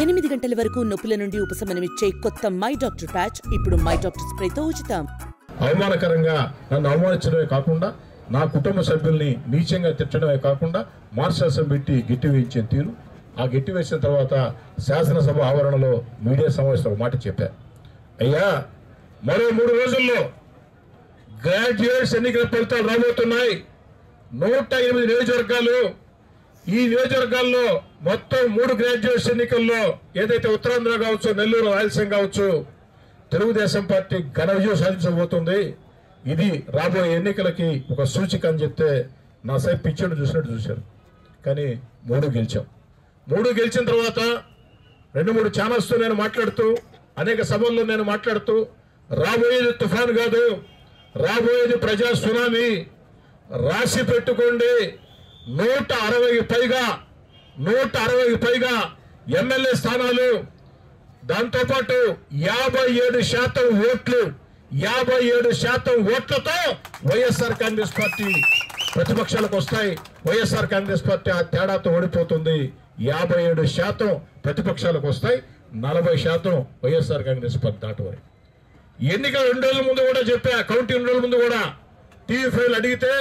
8 గంటల వరకు నొప్పుల నుండి ఉపశమనమిచ్చే కొత్త మై డాక్టర్ ప్యాచ్ ఇప్పుడు మై డాక్టర్ స్ప్రేతో ఉచితం. అవమానకరంగా నన్ను అవమానించడమే కాకుండా నా కుటుంబ సభ్యుల్ని నీచంగా తిట్టడమే కాకుండా మార్షల్సం పెట్టి గిట్టి వేయించిన తీరు. ఆ గిట్టి వేసిన తర్వాత శాసనసభ ఆవరణలో మీడియా సమావేశంలో ఒక మాట చెప్పా, అయ్యా మరో 3 రోజుల్లో గ్రాడ్యుయేట్స్ ఎన్నికల ఫలితాలు రాబోతున్నాయి. 108 నియోజకవర్గాలు. ఈ నియోజకవర్గాల్లో మొత్తం 3 గ్రాడ్యుయేట్స్ ఎన్నికల్లో ఏదైతే ఉత్తరాంధ్ర కావచ్చు, నెల్లూరు, రాయలసీమ కావచ్చు, తెలుగుదేశం పార్టీ ఘన విజయం సాధించబోతుంది. ఇది రాబోయే ఎన్నికలకి ఒక సూచిక అని చెప్తే నా సైడ్ పిచ్చోడు చూసినట్టు చూశారు. కానీ 3 గెలిచాం. 3 గెలిచిన తర్వాత 2-3 ఛానల్స్తో నేను మాట్లాడుతూ, అనేక సభల్లో నేను మాట్లాడుతూ, రాబోయేది తుఫాను కాదు, రాబోయేది ప్రజా సునామీ, రాసి పెట్టుకోండి. 160కి పైగా ఎమ్మెల్యే స్థానాలు, దాంతోపాటు 57% ఓట్లు, 57% ఓట్లతో వైఎస్ఆర్ కాంగ్రెస్ పార్టీ ప్రతిపక్షాలకు వస్తాయి. వైఎస్ఆర్ కాంగ్రెస్ పార్టీ ఆ తేడాతో ఓడిపోతుంది. 57% ప్రతిపక్షాలకు వస్తాయి, 40% వైఎస్ఆర్ కాంగ్రెస్ పార్టీ దాటవారు. ఎన్నికల 2 రోజుల ముందు కూడా చెప్పా, కౌంటింగ్ 2 రోజుల ముందు కూడా టీవీ ఫైల్ అడిగితే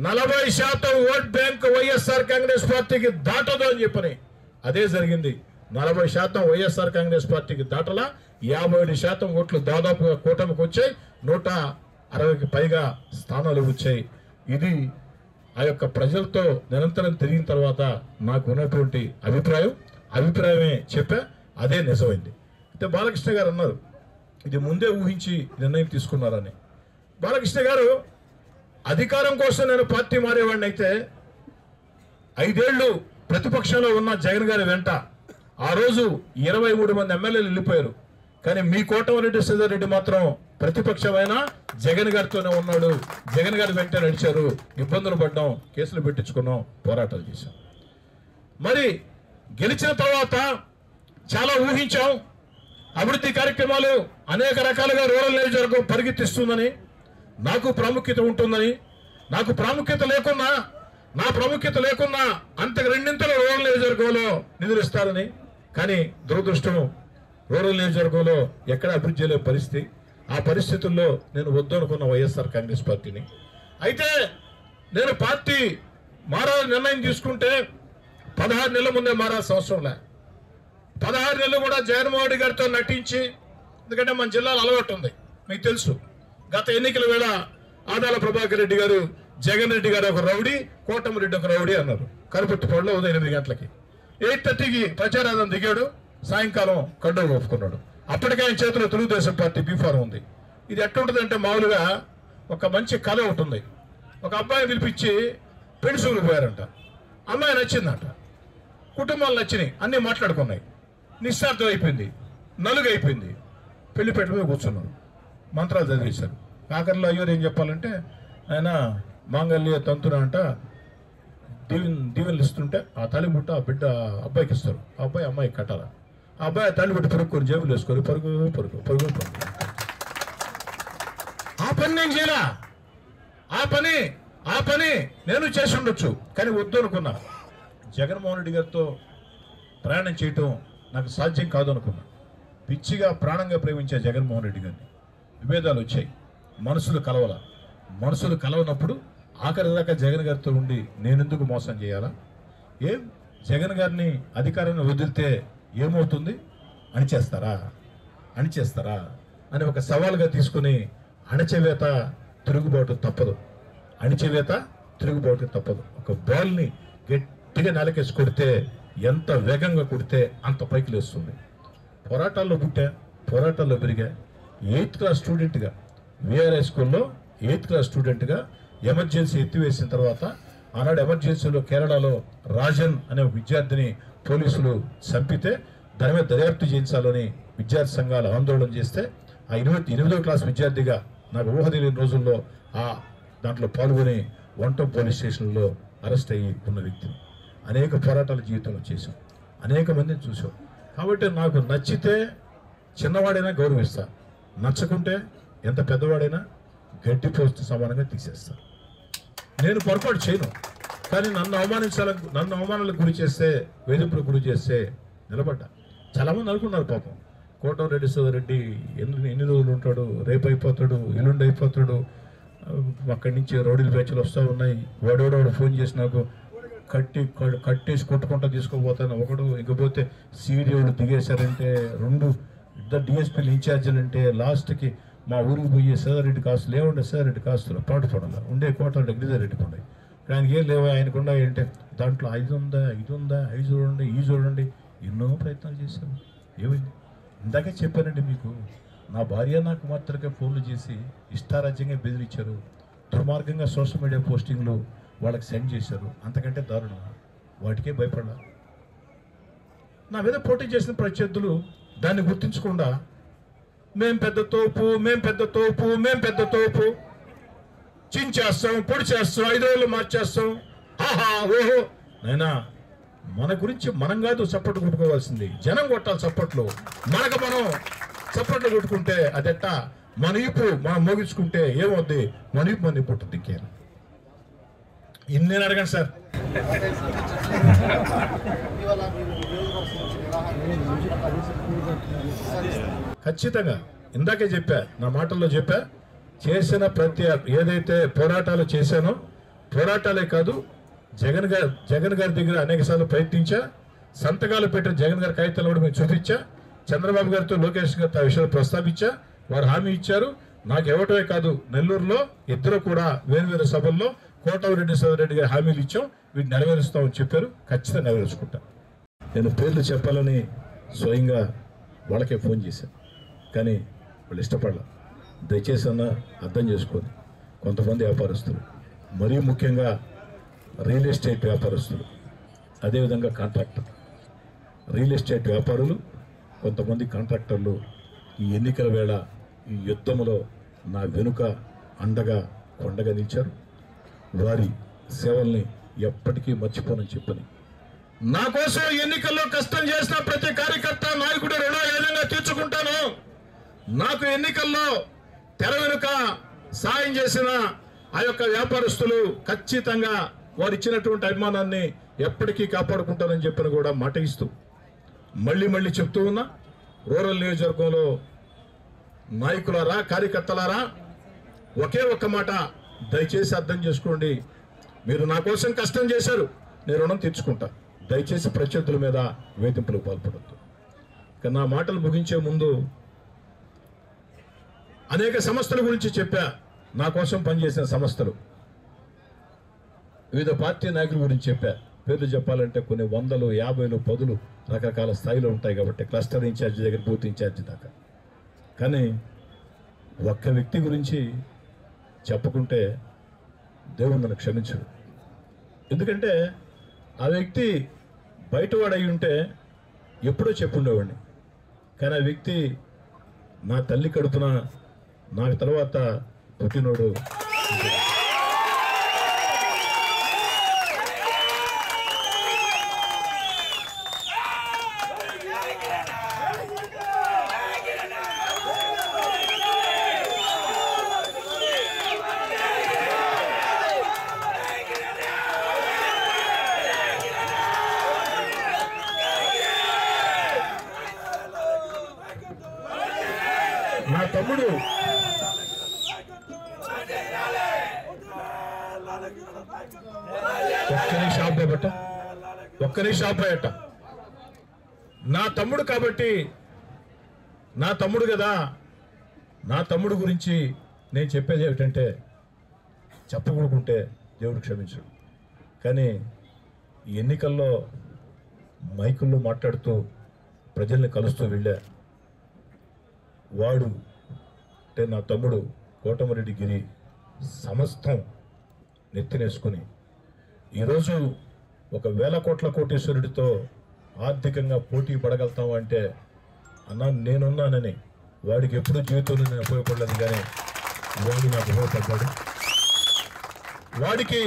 40% ఓట్ బ్యాంక్ వైఎస్ఆర్ కాంగ్రెస్ పార్టీకి దాటదు అని చెప్పని అదే జరిగింది. 40% వైఎస్ఆర్ కాంగ్రెస్ పార్టీకి దాటలా, 57% ఓట్లు దాదాపుగా కూటమికి వచ్చాయి. 160కి పైగా స్థానాలు వచ్చాయి. ఇది ఆ యొక్క ప్రజలతో నిరంతరం తిరిగిన తర్వాత నాకు ఉన్నటువంటి అభిప్రాయమే చెప్పా, అదే నిజమైంది. అయితే బాలకృష్ణ గారు అన్నారు ఇది ముందే ఊహించి నిర్ణయం తీసుకున్నారని. బాలకృష్ణ గారు అధికారం కోసం నేను పార్టీ మారేవాడిని అయితే 5 ఏళ్లు ప్రతిపక్షంలో ఉన్న జగన్ గారి వెంట ఆ రోజు 23 మంది ఎమ్మెల్యేలు వెళ్ళిపోయారు. కానీ మీ కోటమిరెడ్డి శ్రీధర్రెడ్డి మాత్రం ప్రతిపక్షమైన జగన్ గారితోనే ఉన్నాడు. జగన్ గారి వెంట నడిచారు. ఇబ్బందులు పడ్డాం, కేసులు పెట్టించుకున్నాం, పోరాటాలు చేశాం. మరి గెలిచిన తర్వాత చాలా ఊహించాం. అభివృద్ధి కార్యక్రమాలు అనేక రకాలుగా రూరల్ నియోజకవర్గం పరిగెత్తిస్తుందని, నాకు ప్రాముఖ్యత ఉంటుందని, నాకు ప్రాముఖ్యత లేకున్నా, నా ప్రాముఖ్యత లేకున్నా అంతకు 2 రూరల్ నియోజకవర్గంలో నిధులు ఇస్తారని. కానీ దురదృష్టం, రూరల్ నియోజకవర్గంలో ఎక్కడ అభివృద్ధి చేయలే పరిస్థితి. ఆ పరిస్థితుల్లో నేను వద్దు అనుకున్న వైఎస్ఆర్ కాంగ్రెస్ పార్టీని. అయితే నేను పార్టీ మారాలని నిర్ణయం తీసుకుంటే 16 నెలల ముందే మారాల్సిన అవసరం లే. 16 నెలలు కూడా జగన్మోహన్ రెడ్డి గారితో నటించి, ఎందుకంటే మన జిల్లాలో అలవాటు ఉంది, మీకు తెలుసు. గత ఎన్నికల వేళ ఆదాల ప్రభాకర్ రెడ్డి గారు జగన్ రెడ్డి గారు ఒక రౌడీ, కోటమిరెడ్డి ఒక రౌడీ అన్నారు. కరుపట్టిపాడులో ఉదయం 8 గంటలకి 8:30కి ప్రచారాన్ని దిగాడు. సాయంకాలం కండోలు ఒప్పుకున్నాడు. అప్పటికే ఆయన చేతిలో తెలుగుదేశం పార్టీ బీఫారం ఉంది. ఇది ఎట్లుంటుందంటే మామూలుగా ఒక మంచి కథ ఉంటుంది. ఒక అబ్బాయిని పిలిపించి పెళ్లి చూపులు పోయారంట. అమ్మాయి నచ్చిందంట, కుటుంబాలు నచ్చినాయి, అన్నీ మాట్లాడుకున్నాయి. నిశ్చార్థం అయిపోయింది, నలుగు అయిపోయింది. పెళ్లిపేట మీద కూర్చున్నారు, మంత్రాలు చదివేశారు. ఆఖరిలో అయ్యోరు ఏం చెప్పాలంటే, ఆయన మాంగళ్య తంతున అంట దీవెనలు ఇస్తుంటే ఆ తాళిబుట్ట ఆ బిడ్డ అబ్బాయికి ఇస్తారు. ఆ అబ్బాయి అమ్మాయికి కట్టాలా. ఆ అబ్బాయి తాళిబుట్ట పరుగుకొని జేబులు వేసుకొని పరుగు. ఆ పని నేను చేయాలా? ఆ పని నేను చేసి ఉండొచ్చు, కానీ వద్దు అనుకున్నా. జగన్మోహన్ రెడ్డి గారితో ప్రయాణం చేయటం నాకు సాధ్యం కాదు అనుకున్నా. పిచ్చిగా ప్రాణంగా ప్రేమించే జగన్మోహన్ రెడ్డి గారిని విభేదాలు వచ్చాయి, మనసులు కలవనప్పుడు ఆఖరి దాకా జగన్ గారితో ఉండి నేనెందుకు మోసం చేయాలా? ఏం జగన్ గారిని అధికారాన్ని వదిలితే ఏమవుతుంది? అణిచేస్తారా అని ఒక సవాల్గా తీసుకుని అణచివేత తిరుగుబాటు తప్పదు. ఒక బాల్ని గట్టిగా నెలకేసి కొడితే ఎంత వేగంగా కొడితే అంత పైకి లేస్తుంది. పోరాటాల్లో పుట్టా, పోరాటాల్లో పెరిగా. 8th క్లాస్ స్టూడెంట్గా విఆర్ఐ స్కూల్లో 8th క్లాస్ స్టూడెంట్గా ఎమర్జెన్సీ ఎత్తివేసిన తర్వాత, ఆనాడు ఎమర్జెన్సీలో కేరళలో రాజన్ అనే ఒక విద్యార్థిని పోలీసులు చంపితే దాని మీద దర్యాప్తు చేయించాలని విద్యార్థి సంఘాలు ఆందోళన చేస్తే, ఆ 8వ క్లాస్ విద్యార్థిగా నాకు ఊహ తెలియని రోజుల్లో దాంట్లో పాల్గొని వంటం పోలీస్ స్టేషన్లో అరెస్ట్ అయ్యి ఉన్న వ్యక్తిని. అనేక పోరాటాల జీవితంలో చేశాం, అనేక మందిని చూసాం. కాబట్టి నాకు నచ్చితే చిన్నవాడైనా గౌరవిస్తా, నచ్చకుంటే ఎంత పెద్దవాడైనా గడ్డి పోస్ట్ సమానంగా తీసేస్తా. నేను పొరపాటు చేయను. కానీ నన్ను అవమానాలకు గురి చేస్తే, వేధింపులకు గురి చేస్తే నిలబడ్డా. చాలామంది అనుకున్నారు పాపం కోటమిరెడ్డి సోదరెడ్డి ఎన్ని రోజులు ఉంటాడు, రేపు అయిపోతాడు, ఎల్లుండి అయిపోతాడు, అక్కడి నుంచి రౌడీల బ్యాచ్లు వస్తూ ఉన్నాయి, వాడోడు ఫోన్ చేసి నాకు కట్టేసి కొట్టుకుంటా తీసుకోపోతాను ఒకడు, ఇకపోతే సీడీఓలు దిగేశారంటే 2 ఇద్దరు డిఎస్పీలు ఇన్ఛార్జీలు అంటే లాస్ట్కి మా ఊరికి పోయి సోదరెడ్డి కాస్తులు ఏముండే సోదరెడ్డి కాస్తులు పాటుపడాలి ఉండే కోటలు గిరిజారెడ్డి ఉన్నాయి, ఆయనకి ఏం లేవా ఆయనకుండా ఏంటంటే దాంట్లో 5 ఉందా 5 ఉందా 5 చూడండి ఈ చూడండి ఎన్నో ప్రయత్నాలు చేశాను. ఏమైంది? ఇందాకే చెప్పానండి మీకు, నా భార్య నా కుమార్తెలకే ఫోన్లు చేసి ఇష్టారాజ్యంగా బెదిరించారు, దుర్మార్గంగా సోషల్ మీడియా పోస్టింగ్లు వాళ్ళకి సెండ్ చేశారు. అంతకంటే దారుణం. వాటికే భయపడాల. నా మీద పోటీ చేసిన ప్రత్యర్థులు దాన్ని గుర్తించకుండా మేం పెద్ద తోపు, మేం పెద్ద తోపు, మేం పెద్ద తోపు, చించేస్తాం, పొడి చేస్తాం, 5 రోజులు మార్చేస్తాం, ఆహా ఓహో. నైనా మన గురించి మనం కాదు చప్పట్లు కొట్టుకోవాల్సింది, జనం కొట్టాలి చప్పట్లు. మనకు మనం చప్పట్లు కొట్టుకుంటే అదెట్టా, మన ఈపు మనం మోగించుకుంటే ఏమవుద్ది, మన ఈపు మన పుట్టింది. ఇంకేనా ఇన్ని నేను అడగండి సార్. ఖచ్చితంగా ఇందాకే చెప్పా, నా మాటల్లో చెప్పా, చేసిన ప్రతి ఏదైతే పోరాటాలు చేశానో పోరాటాలే కాదు, జగన్ గారి దగ్గర అనేక సార్లు ప్రయత్నించా, సంతకాలు పెట్టిన జగన్ గారి కాగితాలు కూడా మేము చూపించా, చంద్రబాబు గారితో లోకేష్ గారితో ఆ విషయాలు ప్రస్తావించా, వారు హామీ ఇచ్చారు. నాకు ఇవ్వటమే కాదు, నెల్లూరులో ఇద్దరు కూడా వేరు సభల్లో కోటమిరెడ్డి సోదరెడ్డి గారి హామీలు ఇచ్చాం, వీటిని నెరవేరుస్తామని చెప్పారు. ఖచ్చితంగా నెరవేర్చుకుంటా. నేను పేర్లు చెప్పాలని స్వయంగా వాళ్ళకే ఫోన్ చేశాను, కానీ వాళ్ళు ఇష్టపడాల. దయచేసి అన్న అర్థం చేసుకొని, కొంతమంది వ్యాపారస్తులు, మరీ ముఖ్యంగా రియల్ ఎస్టేట్ వ్యాపారస్తులు, అదేవిధంగా కాంట్రాక్టర్, రియల్ ఎస్టేట్ వ్యాపారులు, కొంతమంది కాంట్రాక్టర్లు ఈ ఎన్నికల వేళ ఈ యుద్ధంలో నా వెనుక అండగా కొండగా నిలిచారు. వారి సేవల్ని ఎప్పటికీ మర్చిపోనని చెప్పని, నా కోసం ఎన్నికల్లో కష్టం చేసిన ప్రతి కార్యకర్త నాయకుడు రుణ ఏదైనా తీర్చుకుంటాను. నాకు ఎన్నికల్లో తెర వెనుక సాయం చేసిన ఆ యొక్క వ్యాపారస్తులు ఖచ్చితంగా వారు ఇచ్చినటువంటి అభిమానాన్ని ఎప్పటికీ కాపాడుకుంటానని చెప్పని కూడా మాట ఇస్తూ మళ్ళీ చెప్తూ ఉన్నా, రూరల్ నియోజకవర్గంలో నాయకులారా, కార్యకర్తలారా, ఒకే ఒక్క మాట దయచేసి అర్థం చేసుకోండి. మీరు నా కోసం కష్టం చేశారు, నేను రుణం తీర్చుకుంటా. దయచేసి ప్రత్యర్థుల మీద వేధింపులకు పాల్పడద్దు. కానీ నా మాటలు ముగించే ముందు అనేక సంస్థల గురించి చెప్పా, నా కోసం పనిచేసిన సంస్థలు, వివిధ పార్టీ నాయకుల గురించి చెప్పా. పేర్లు చెప్పాలంటే కొన్ని 100, 50, 10 రకరకాల స్థాయిలో ఉంటాయి కాబట్టి, క్లస్టర్ ఇన్ఛార్జి దగ్గర బూత్ ఇన్ఛార్జి దాకా. కానీ ఒక్క వ్యక్తి గురించి చెప్పుకుంటే దేవుడు నన్ను క్షమించడు. ఎందుకంటే ఆ వ్యక్తి బయటవాడై ఉంటే ఎప్పుడో చెప్పుండేవాడిని. కానీ ఆ వ్యక్తి నా తల్లి కడుపున నాకు తర్వాత పుట్టినోడు. నా తమ్ముడు ఒక్కరి షాప్ అయ్యట. నా తమ్ముడు కాబట్టి, నా తమ్ముడు కదా, నా తమ్ముడు గురించి నేను చెప్పేది ఏమిటంటే, చెప్పకూడకుంటే దేవుడు క్షమించడు. కానీ ఈ ఎన్నికల్లో మైకుల్లో మాట్లాడుతూ ప్రజల్ని కలుస్తూ వెళ్ళా. వాడు అంటే నా తమ్ముడు కోటమిరెడ్డి గిరి సమస్తం నెత్తినేసుకుని ఈరోజు 1,000 కోట్ల కోటీశ్వరుడితో ఆర్థికంగా పోటీ పడగలుగుతాం అంటే, అన్న నేనున్నానని వాడికి ఎప్పుడూ జీవితంలో నేను ఉపయోగపడలేదు, కానీ వాడు నాకు ఉపయోగపడ్డాడు. వాడికి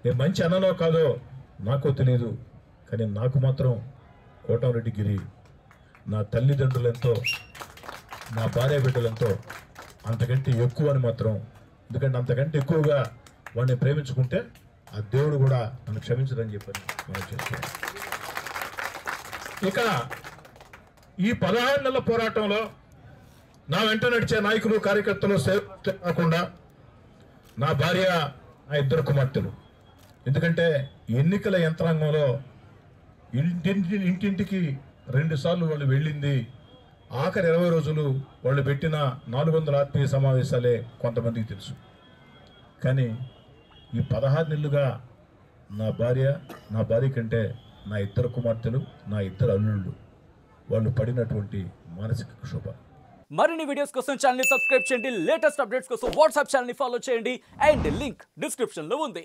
నేను మంచి అన్ననో కాదో నాకో తెలియదు, కానీ నాకు మాత్రం కోటమిరెడ్డి గిరి నా తల్లిదండ్రులెంతో, నా భార్య బిడ్డలెంతో అంతకంటే ఎక్కువ అని మాత్రం. ఎందుకంటే అంతకంటే ఎక్కువగా వాడిని ప్రేమించుకుంటే ఆ దేవుడు కూడా నన్ను క్షమించదని చెప్పని మనం చేస్తాం. ఇక ఈ 16 నెలల పోరాటంలో నా వెంట నడిచే నాయకులు కార్యకర్తలు సేవలు కాకుండా నా భార్య, నా 2 కుమార్తెలు. ఎందుకంటే ఎన్నికల యంత్రాంగంలో ఇంటింటికి 2 సార్లు వాళ్ళు వెళ్ళింది. ఆఖరి 20 రోజులు వాళ్ళు పెట్టిన 400 ఆత్మీయ సమావేశాలే కొంతమందికి తెలుసు. కానీ ఈ 16 నెలలుగా నా భార్య కంటే నా 2 కుమార్తెలు, నా 2 అల్లుళ్ళు వాళ్ళు పడినటువంటి మానసిక క్షోభ. మరిన్ని వీడియోస్ కోసం ఛానల్ ని సబ్స్క్రైబ్ చేయండి. లేటెస్ట్ అప్డేట్స్ కోసం వాట్సాప్ ఛానల్ ని ఫాలో చేయండి. అండ్ లింక్ డిస్క్రిప్షన్ లో ఉంది.